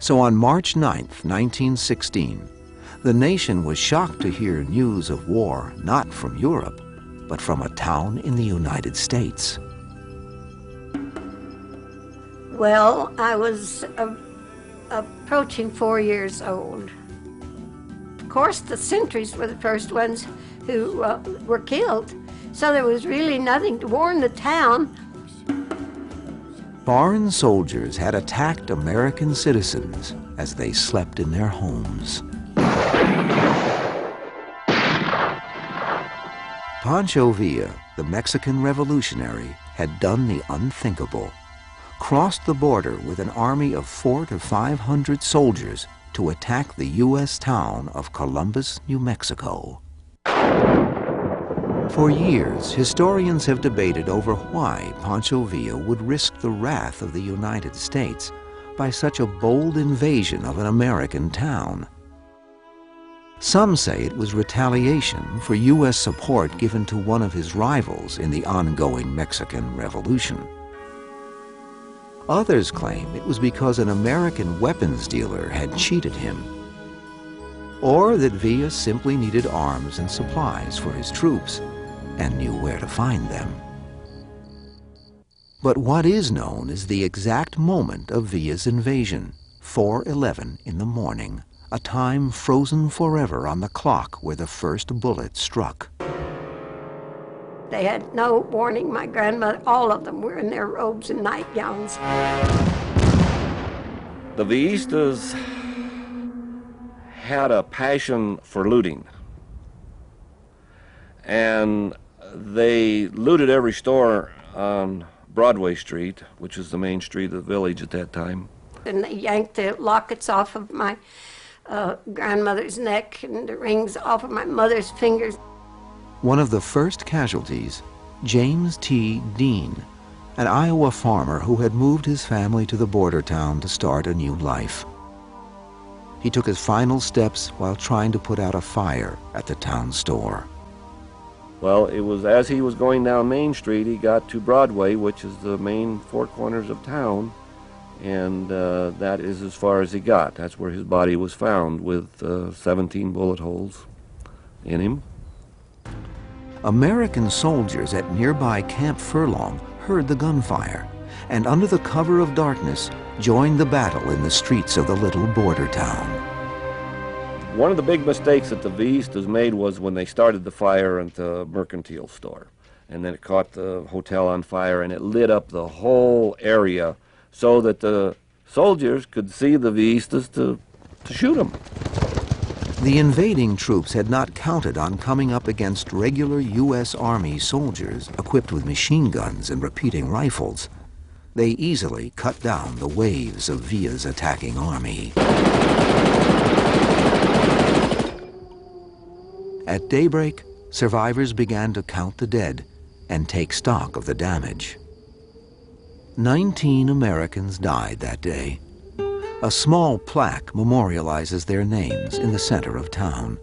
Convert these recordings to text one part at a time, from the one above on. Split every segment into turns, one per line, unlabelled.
So on March 9th, 1916, the nation was shocked to hear news of war not from Europe, but from a town in the United States.
Well, I was approaching 4 years old. Of course, the sentries were the first ones who were killed, so there was really nothing to warn the town.
Foreign soldiers had attacked American citizens as they slept in their homes. Pancho Villa, the Mexican revolutionary, had done the unthinkable, crossed the border with an army of 400 to 500 soldiers to attack the U.S. town of Columbus, New Mexico. For years, historians have debated over why Pancho Villa would risk the wrath of the United States by such a bold invasion of an American town. Some say it was retaliation for U.S. support given to one of his rivals in the ongoing Mexican Revolution. Others claim it was because an American weapons dealer had cheated him, or that Villa simply needed arms and supplies for his troops and knew where to find them. But what is known is the exact moment of Villa's invasion, 4:11 in the morning, a time frozen forever on the clock where the first bullet struck.
They had no warning. My grandmother, all of them were in their robes and nightgowns.
The Villistas had a passion for looting, and they looted every store on Broadway Street, which is the main street of the village at that time.
And they yanked the lockets off of my grandmother's neck and the rings off of my mother's fingers.
One of the first casualties, James T. Dean, an Iowa farmer who had moved his family to the border town to start a new life. He took his final steps while trying to put out a fire at the town store.
Well, it was as he was going down Main Street, he got to Broadway, which is the main four corners of town, and that is as far as he got. That's where his body was found, with 17 bullet holes in him.
American soldiers at nearby Camp Furlong heard the gunfire and under the cover of darkness joined the battle in the streets of the little border town.
One of the big mistakes that the Villistas made was when they started the fire at the mercantile store. And then it caught the hotel on fire and it lit up the whole area so that the soldiers could see the Villistas to shoot them.
The invading troops had not counted on coming up against regular U.S. Army soldiers equipped with machine guns and repeating rifles. They easily cut down the waves of Villa's attacking army. At daybreak, survivors began to count the dead and take stock of the damage. 19 Americans died that day. A small plaque memorializes their names in the center of town.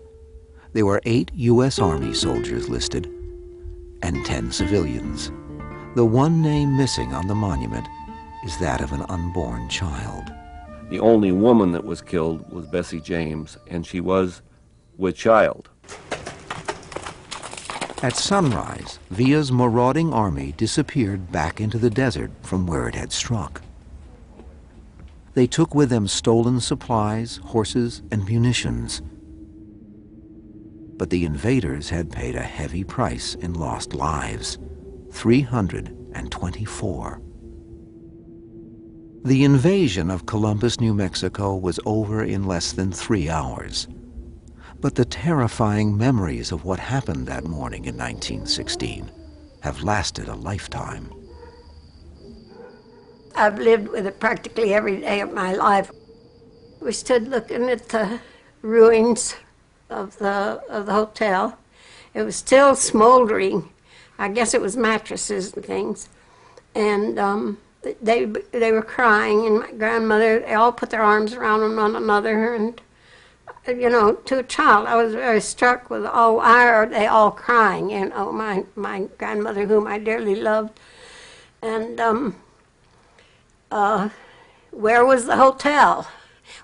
There were 8 U.S. Army soldiers listed and 10 civilians. The one name missing on the monument is that of an unborn child.
The only woman that was killed was Bessie James, and she was with child.
At sunrise, Villa's marauding army disappeared back into the desert from where it had struck. They took with them stolen supplies, horses, and munitions. But the invaders had paid a heavy price in lost lives, 324. The invasion of Columbus, New Mexico was over in less than 3 hours. But the terrifying memories of what happened that morning in 1916 have lasted a lifetime.
I've lived with it practically every day of my life. We stood looking at the ruins of the hotel. It was still smoldering. I guess it was mattresses and things. And they were crying, and my grandmother, they all put their arms around one another. And, you know, to a child, I was very struck with, oh, why are they all crying? You know, my grandmother, whom I dearly loved. And where was the hotel?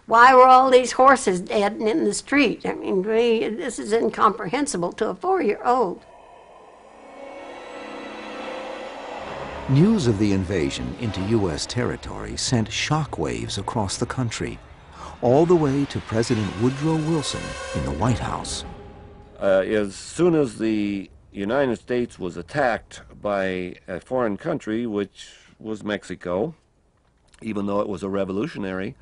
Why were all these horses dead and in the street? I mean, this is incomprehensible to a 4-year-old.
News of the invasion into U.S. territory sent shockwaves across the country, all the way to President Woodrow Wilson in the White House.
As soon as the United States was attacked by a foreign country, which was Mexico, even though it was a revolutionary,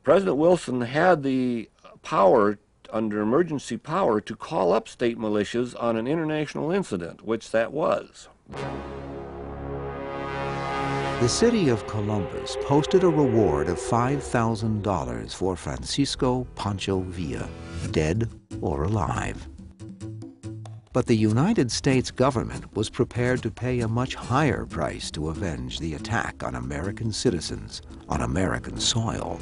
President Wilson had the power, under emergency power, to call up state militias on an international incident, which that was.
The city of Columbus posted a reward of $5,000 for Francisco Pancho Villa, dead or alive. But the United States government was prepared to pay a much higher price to avenge the attack on American citizens on American soil.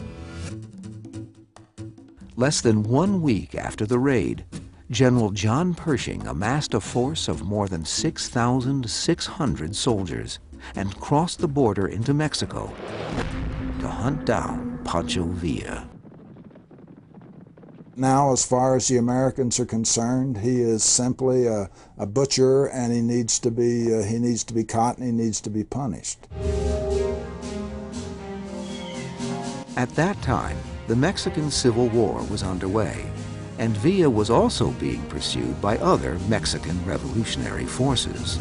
Less than 1 week after the raid, General John Pershing amassed a force of more than 6,600 soldiers and crossed the border into Mexico to hunt down Pancho Villa.
Now, as far as the Americans are concerned, he is simply a butcher, and he needs to be caught and he needs to be punished.
At that time, the Mexican Civil War was underway, and Villa was also being pursued by other Mexican revolutionary forces.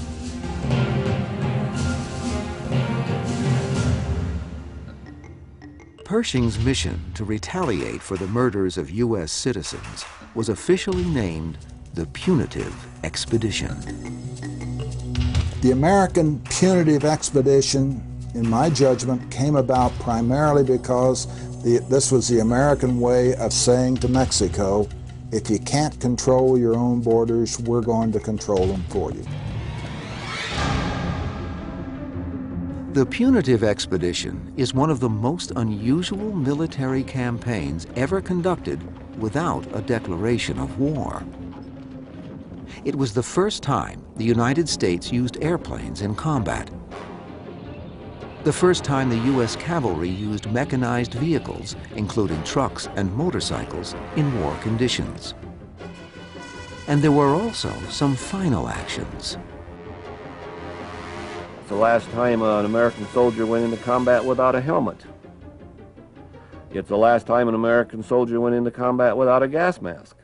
Pershing's mission to retaliate for the murders of U.S. citizens was officially named the Punitive Expedition.
The American Punitive Expedition, in my judgment, came about primarily because this was the American way of saying to Mexico, if you can't control your own borders, we're going to control them for you.
The Punitive Expedition is one of the most unusual military campaigns ever conducted without a declaration of war. It was the first time the United States used airplanes in combat. The first time the U.S. cavalry used mechanized vehicles, including trucks and motorcycles, in war conditions. And there were also some final actions.
It's the last time an American soldier went into combat without a helmet. It's the last time an American soldier went into combat without a gas mask.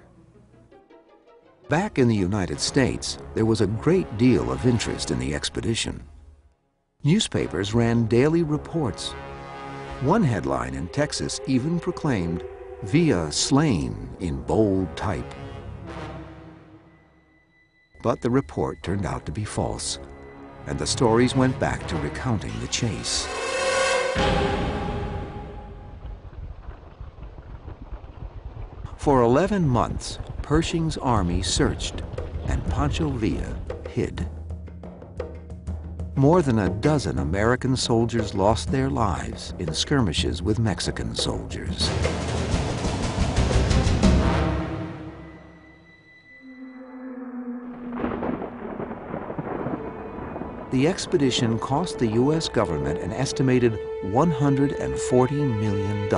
Back in the United States, there was a great deal of interest in the expedition. Newspapers ran daily reports. One headline in Texas even proclaimed, "Villa slain," in bold type. But the report turned out to be false, and the stories went back to recounting the chase. For 11 months, Pershing's army searched, and Pancho Villa hid. More than a dozen American soldiers lost their lives in skirmishes with Mexican soldiers. The expedition cost the U.S. government an estimated $140 million.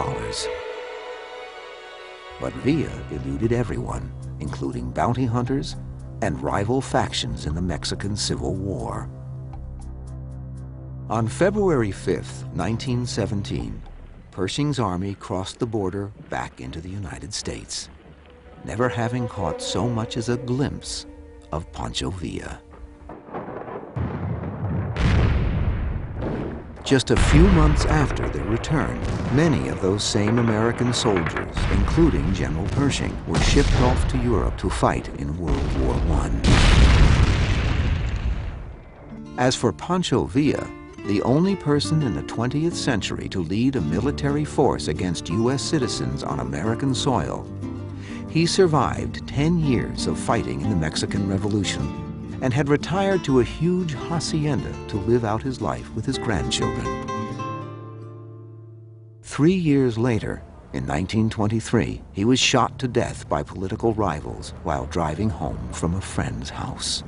But Villa eluded everyone, including bounty hunters and rival factions in the Mexican Civil War. On February 5th, 1917, Pershing's army crossed the border back into the United States, never having caught so much as a glimpse of Pancho Villa. Just a few months after their return, many of those same American soldiers, including General Pershing, were shipped off to Europe to fight in World War I. As for Pancho Villa, the only person in the 20th century to lead a military force against U.S. citizens on American soil, he survived 10 years of fighting in the Mexican Revolution and had retired to a huge hacienda to live out his life with his grandchildren. 3 years later, in 1923, he was shot to death by political rivals while driving home from a friend's house.